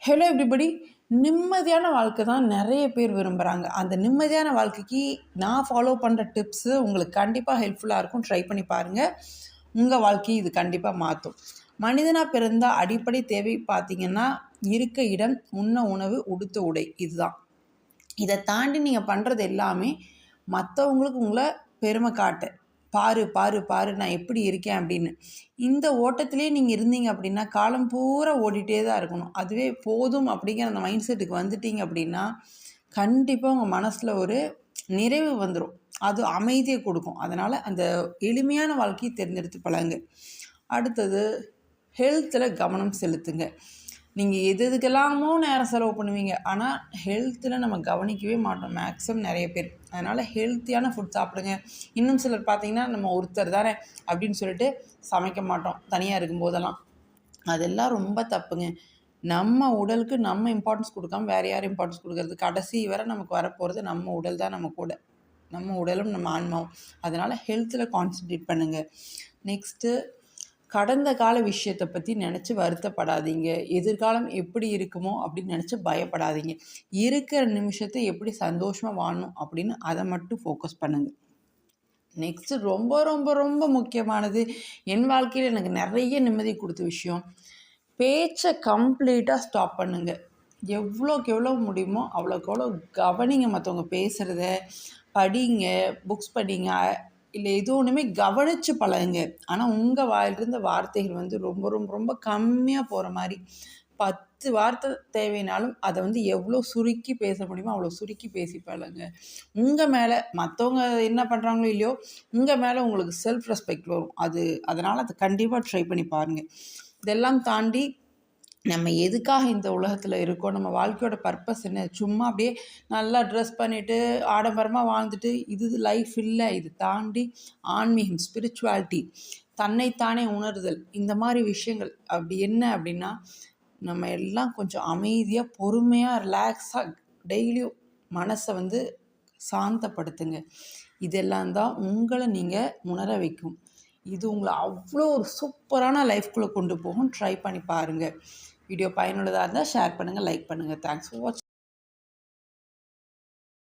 Hello everybody. நிம்மதியான வாழ்க்கை தான் நிறைய பேர் விரும்புகிறாங்க. அந்த நிம்மதியான வாழ்க்கைக்கு நான் ஃபாலோ பண்ணுற டிப்ஸு உங்களுக்கு கண்டிப்பாக ஹெல்ப்ஃபுல்லாக இருக்கும். ட்ரை பண்ணி பாருங்கள். உங்கள் வாழ்க்கையை இது கண்டிப்பாக மாற்றும். மனிதனாக பிறந்தால் அடிப்படை தேவை பார்த்திங்கன்னா, இருக்க இடம், உண்ண உணவு, உடுத்த உடை, இதுதான். இதை தாண்டி நீங்கள் பண்ணுறது எல்லாமே மற்றவங்களுக்கு உங்களை பெருமை காட்ட, பாரு பாரு பாரு நான் எப்படி இருக்கேன் அப்படின்னு. இந்த ஓட்டத்திலே நீங்கள் இருந்தீங்க அப்படின்னா காலம் பூரா ஓடிட்டே தான் இருக்கணும். அதுவே போதும் அப்படிங்கிற அந்த மைண்ட் செட்டுக்கு வந்துட்டீங்க அப்படின்னா கண்டிப்பாக உங்கள் மனசில் ஒரு நிறைவு வந்துடும். அது அமைதியை கொடுக்கும். அதனால் அந்த எளிமையான வாழ்க்கையை தேர்ந்தெடுத்து பழங்க. அடுத்தது ஹெல்த்தில் கவனம் செலுத்துங்க. நீங்கள் எதுக்கெல்லாமோ நேரம் செலவு பண்ணுவீங்க, ஆனால் ஹெல்த்தில் நம்ம கவனிக்கவே மாட்டோம் மேக்ஸிமம் நிறைய பேர். அதனால் ஹெல்த்தியான ஃபுட் சாப்பிடுங்க. இன்னும் சிலர் பார்த்திங்கன்னா, நம்ம ஒருத்தர் தானே அப்படின்னு சொல்லிட்டு சமைக்க மாட்டோம் தனியாக இருக்கும்போதெல்லாம். அதெல்லாம் ரொம்ப தப்புங்க. நம்ம உடலுக்கு நம்ம இம்பார்ட்டன்ஸ் கொடுக்காம வேறு யார் இம்பார்ட்டன்ஸ் கொடுக்குறது? கடைசி வரை நமக்கு வரப்போகிறது நம்ம உடல் தான். நம்ம கூட நம்ம உடலும் நம்ம ஆன்மாவும். அதனால் ஹெல்த்தில் கான்சன்ட்ரேட் பண்ணுங்கள். நெக்ஸ்ட்டு, கடந்த கால விஷயத்தை பற்றி நினச்சி வருத்தப்படாதீங்க. எதிர்காலம் எப்படி இருக்குமோ அப்படின்னு நினச்சி பயப்படாதீங்க. இருக்கிற நிமிஷத்தை எப்படி சந்தோஷமாக வாழணும் அப்படின்னு அதை மட்டும் ஃபோக்கஸ் பண்ணுங்கள். நெக்ஸ்ட்டு, ரொம்ப ரொம்ப ரொம்ப முக்கியமானது, என் வாழ்க்கையில் எனக்கு நிறைய நிம்மதி கொடுத்த விஷயம், பேச்சை கம்ப்ளீட்டாக ஸ்டாப் பண்ணுங்கள். எவ்வளோக்கு எவ்வளோ முடியுமோ அவ்வளோக்கு எவ்வளோ கவனிங்க. மற்றவங்க பேசுகிறத படிங்க, புக்ஸ் படிங்க, இல்லை எது ஒன்றுமே கவனித்து பழகுங்க. ஆனால் உங்கள் வாயிலிருந்த வார்த்தைகள் வந்து ரொம்ப ரொம்ப ரொம்ப கம்மியாக போகிற மாதிரி. 10 வார்த்தை தேவைனாலும் அதை வந்து எவ்வளோ சுருக்கி பேச முடியுமோ அவ்வளோ சுருக்கி பேசி பழகுங்க. உங்கள் மேலே மற்றவங்க என்ன பண்ணுறாங்களோ இல்லையோ, உங்கள் மேலே உங்களுக்கு செல்ஃப் ரெஸ்பெக்ட் வரும். அதனால் அதை கண்டிப்பாக ட்ரை பண்ணி பாருங்கள். இதெல்லாம் தாண்டி நம்ம எதுக்காக இந்த உலகத்தில் இருக்கோம், நம்ம வாழ்க்கையோட பர்பஸ் என்ன? சும்மா அப்படியே நல்லா ட்ரெஸ் பண்ணிவிட்டு ஆடம்பரமாக வாழ்ந்துட்டு இது லைஃப் இல்லை. இது தாண்டி ஆன்மீகம், ஸ்பிரிச்சுவாலிட்டி, தன்னைத்தானே உணர்தல், இந்த மாதிரி விஷயங்கள். அப்படி என்ன அப்படின்னா, நம்ம எல்லாம் கொஞ்சம் அமைதியாக பொறுமையாக ரிலாக்ஸாக டெய்லியும் மனசை வந்து சாந்தப்படுத்துங்க. இதெல்லாம் தான் உங்களை நீங்கள் உணர வைக்கும். இது உங்களை அவ்வளோ ஒரு சூப்பரான லைஃப்குள்ளே கொண்டு போகும். ட்ரை பண்ணி பாருங்கள். வீடியோ பயனுள்ளதாக இருந்தால் ஷேர் பண்ணுங்கள், லைக் பண்ணுங்கள். தேங்க்ஸ் ஃபார் வாட்சிங்.